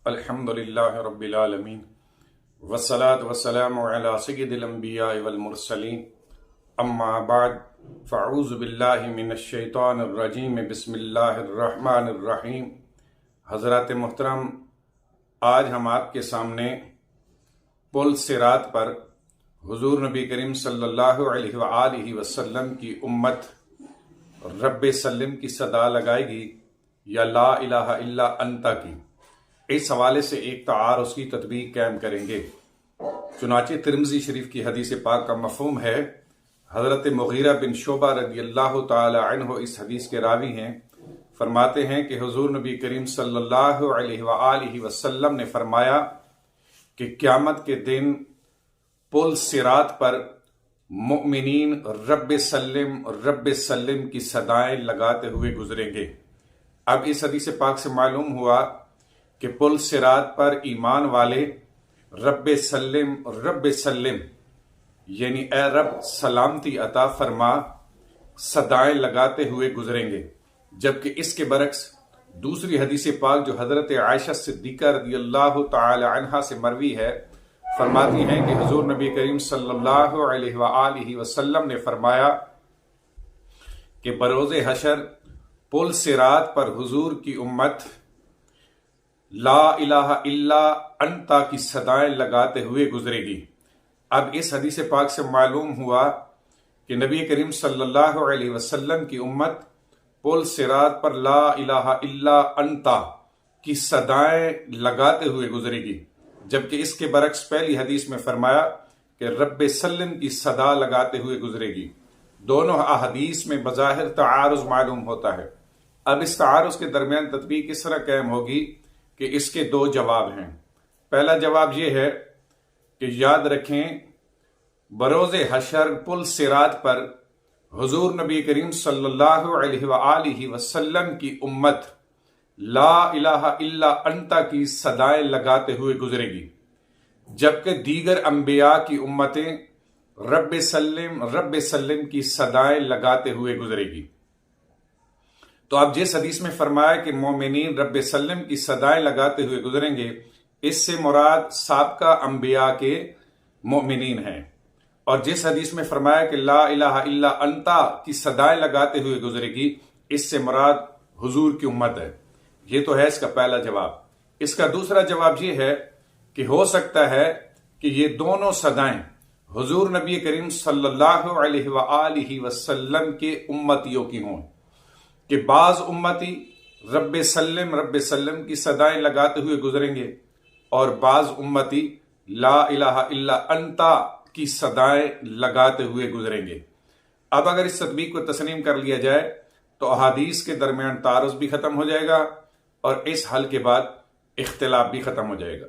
الحمدللہ رب العالمین والصلاة والسلام علی سید الانبیاء والمرسلین اما بعد فاعوذ باللہ من الشیطان الرجیم بسم اللہ الرحمن الرحیم۔ حضرات محترم، آج ہم آپ کے سامنے پل صراط پر حضور نبی کریم صلی اللہ علیہ وآلہ وسلم کی امت رب سلم کی صدا لگائے گی یا لا الہ الا انت کی، اس حوالے سے ایک تعارض کی تطبیق قائم کریں گے۔ چنانچہ ترمذی شریف کی حدیث پاک کا مفہوم ہے، حضرت مغیرہ بن شعبہ رضی اللہ تعالی عنہ اس حدیث کے راوی ہیں، فرماتے ہیں کہ حضور نبی کریم صلی اللہ علیہ وآلہ وسلم نے فرمایا کہ قیامت کے دن پل صراط پر مؤمنین رب سلم کی صدائیں لگاتے ہوئے گزریں گے۔ اب اس حدیث پاک سے معلوم ہوا کہ پل صراط پر ایمان والے رب سلم یعنی اے رب سلامتی عطا فرما صدائیں لگاتے ہوئے گزریں گے، جبکہ اس کے برعکس دوسری حدیث پاک جو حضرت عائشہ صدیقہ رضی اللہ تعالی عنہا سے مروی ہے، فرماتی ہیں کہ حضور نبی کریم صلی اللہ علیہ وآلہ وسلم نے فرمایا کہ بروز حشر پل صراط پر حضور کی امت لا الہ الا انتا کی صدائیں لگاتے ہوئے گزرے گی۔ اب اس حدیث پاک سے معلوم ہوا کہ نبی کریم صلی اللہ علیہ وسلم کی امت پل صراط پر لا الہ الا انتا کی صدائیں لگاتے ہوئے گزرے گی، جبکہ اس کے برعکس پہلی حدیث میں فرمایا کہ رب سلم کی صدا لگاتے ہوئے گزرے گی۔ دونوں احادیث میں بظاہر تعارض معلوم ہوتا ہے۔ اب اس تعارض کے درمیان تطبیق اس طرح قائم ہوگی کہ اس کے دو جواب ہیں۔ پہلا جواب یہ ہے کہ یاد رکھیں بروز حشر پل صراط پر حضور نبی کریم صلی اللہ علیہ وآلہ وسلم کی امت لا الہ الا انتا کی صدائیں لگاتے ہوئے گزرے گی، جبکہ دیگر انبیاء کی امتیں رب سلم کی صدائیں لگاتے ہوئے گزرے گی۔ تو اب جس حدیث میں فرمایا کہ مومنین رب سلم کی صدائیں لگاتے ہوئے گزریں گے، اس سے مراد سابقہ انبیاء کے مومنین ہیں، اور جس حدیث میں فرمایا کہ لا الہ الا انتا کی صدائیں لگاتے ہوئے گزرے گی، اس سے مراد حضور کی امت ہے۔ یہ تو ہے اس کا پہلا جواب۔ اس کا دوسرا جواب یہ ہے کہ ہو سکتا ہے کہ یہ دونوں صدائیں حضور نبی کریم صلی اللہ علیہ وآلہ وسلم کے امتیوں کی ہوں، کہ بعض امتی رب سلم کی صدائیں لگاتے ہوئے گزریں گے، اور بعض امتی لا الہ الا انتا کی صدائیں لگاتے ہوئے گزریں گے۔ اب اگر اس تطبیق کو تسلیم کر لیا جائے تو احادیث کے درمیان تعارض بھی ختم ہو جائے گا، اور اس حل کے بعد اختلاف بھی ختم ہو جائے گا۔